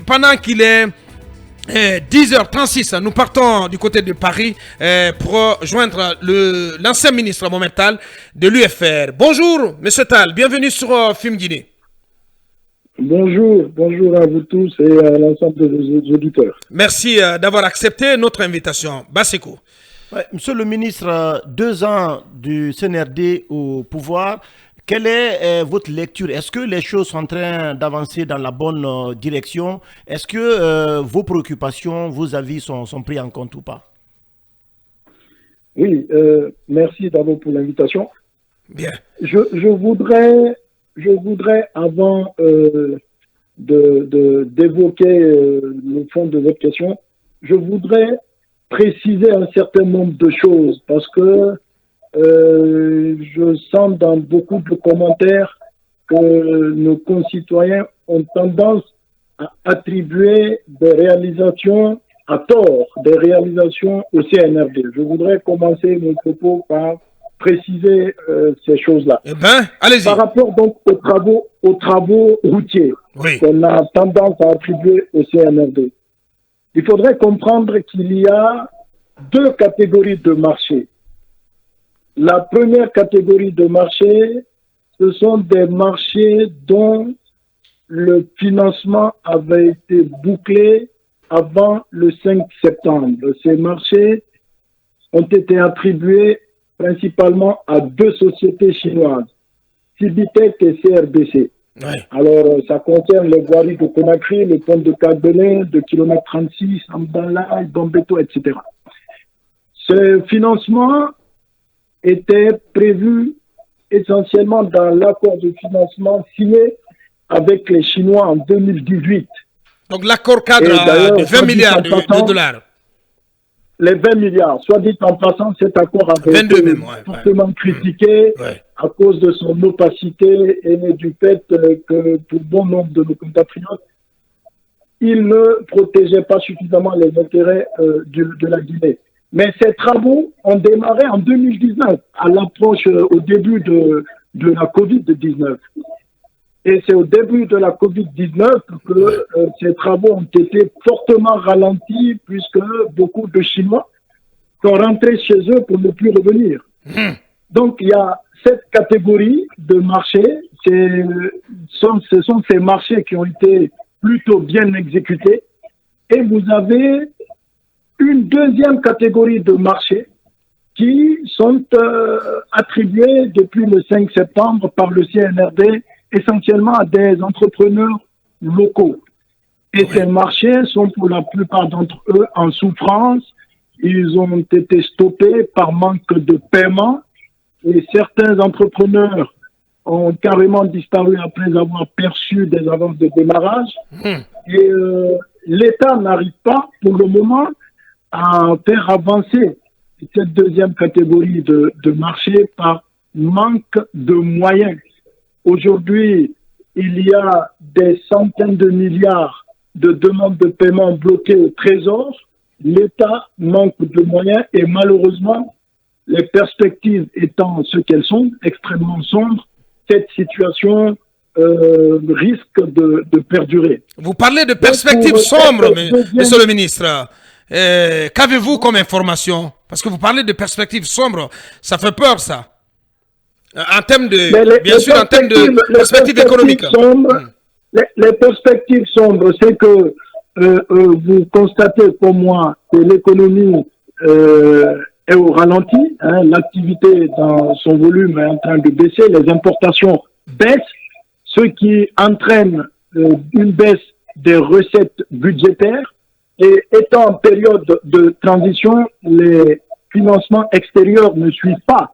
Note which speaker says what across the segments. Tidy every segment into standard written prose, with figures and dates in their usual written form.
Speaker 1: Pendant qu'il est 10h36, nous partons du côté de Paris pour joindre l'ancien ministre Mohamed Tal de l'UFR. Bonjour, Monsieur Tal, bienvenue sur Film Guinée.
Speaker 2: Bonjour à vous tous et à l'ensemble de vos auditeurs.
Speaker 1: Merci d'avoir accepté notre invitation. Basseko.
Speaker 3: Ouais, monsieur le ministre, 2 ans du CNRD au pouvoir, quelle est votre lecture? Est-ce que les choses sont en train d'avancer dans la bonne direction? Est-ce que vos préoccupations, vos avis sont pris en compte ou pas?
Speaker 2: Oui, merci d'abord pour l'invitation.
Speaker 1: Bien.
Speaker 2: Je voudrais avant d'évoquer le fond de votre question, je voudrais préciser un certain nombre de choses parce que je sens dans beaucoup de commentaires que nos concitoyens ont tendance à attribuer des réalisations à tort, des réalisations au CNRD. Je voudrais commencer mon propos par préciser ces choses-là.
Speaker 1: Eh bien, allez-y.
Speaker 2: Par rapport donc aux travaux routiers qu'on a tendance à attribuer au CNRD, il faudrait comprendre qu'il y a 2 catégories de marchés. La première catégorie de marchés, ce sont des marchés dont le financement avait été bouclé avant le 5 septembre. Ces marchés ont été attribués principalement à 2 sociétés chinoises, Cibitec et CRBC.
Speaker 1: Oui.
Speaker 2: Alors, ça concerne les voiries de Conakry, le pont de Kagbelin, de kilomètre 36, Amdala, Gombeto, etc. Ce financement était prévu essentiellement dans l'accord de financement signé avec les Chinois en 2018.
Speaker 1: Donc l'accord cadre de 20 milliards de dollars.
Speaker 2: Les 20 milliards, soit dit en passant, cet accord avait été fortement critiqué à cause de son opacité et du fait que pour bon nombre de nos compatriotes, il ne protégeait pas suffisamment les intérêts de la Guinée. Mais ces travaux ont démarré en 2019, à l'approche, au début de la Covid-19. Et c'est au début de la Covid-19 que ces travaux ont été fortement ralentis, puisque beaucoup de Chinois sont rentrés chez eux pour ne plus revenir. Donc il y a cette catégorie de marchés, ce sont ces marchés qui ont été plutôt bien exécutés. Et vous avez une deuxième catégorie de marchés qui sont attribués depuis le 5 septembre par le CNRD essentiellement à des entrepreneurs locaux. Et ces marchés sont pour la plupart d'entre eux en souffrance. Ils ont été stoppés par manque de paiement et certains entrepreneurs ont carrément disparu après avoir perçu des avances de démarrage. Et l'État n'arrive pas pour le moment à faire avancer cette deuxième catégorie de marché par manque de moyens. Aujourd'hui, il y a des centaines de milliards de demandes de paiement bloquées au Trésor. L'État manque de moyens et malheureusement, les perspectives étant ce qu'elles sont, extrêmement sombres, cette situation risque de perdurer.
Speaker 1: Vous parlez de perspectives sombres, monsieur le ministre. Qu'avez-vous comme information? Parce que vous parlez de perspectives sombres, ça fait peur, ça. En termes de, bien sûr, en termes de perspectives économiques.
Speaker 2: Les perspectives sombres, c'est que vous constatez comme moi que l'économie est au ralenti, l'activité dans son volume est en train de baisser, les importations baissent, ce qui entraîne une baisse des recettes budgétaires. Et étant en période de transition, les financements extérieurs ne suivent pas.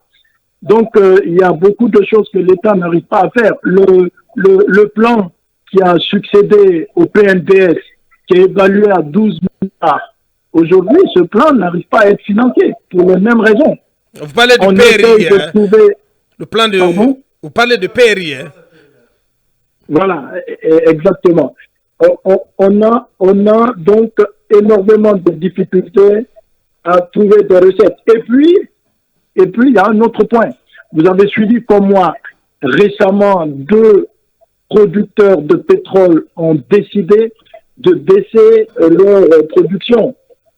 Speaker 2: Donc, il y a beaucoup de choses que l'État n'arrive pas à faire. Le plan qui a succédé au PNDS, qui est évalué à 12 milliards, aujourd'hui, ce plan n'arrive pas à être financé pour les mêmes raisons.
Speaker 1: Vous parlez de PRI, le plan de...
Speaker 2: Pardon?
Speaker 1: Vous parlez de PRI,
Speaker 2: Voilà, exactement. On a donc énormément de difficultés à trouver des recettes. Et puis, il y a un autre point. Vous avez suivi comme moi, récemment, 2 producteurs de pétrole ont décidé de baisser leur production.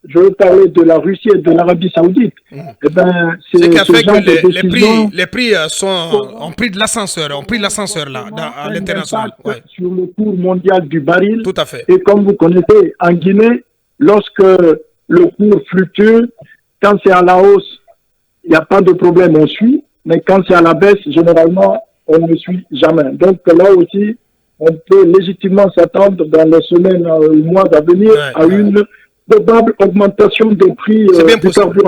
Speaker 2: Je veux parler de la Russie et de l'Arabie Saoudite.
Speaker 1: Eh ben, c'est ce qui a fait que les prix ont pris de l'ascenseur, là, à l'international.
Speaker 2: Ouais. Sur le cours mondial du baril.
Speaker 1: Tout à fait.
Speaker 2: Et comme vous connaissez, en Guinée, lorsque le cours fluctue, quand c'est à la hausse, il n'y a pas de problème, on suit. Mais quand c'est à la baisse, généralement, on ne suit jamais. Donc là aussi, on peut légitimement s'attendre dans les semaines ou mois à venir à une probable augmentation des prix du carburant.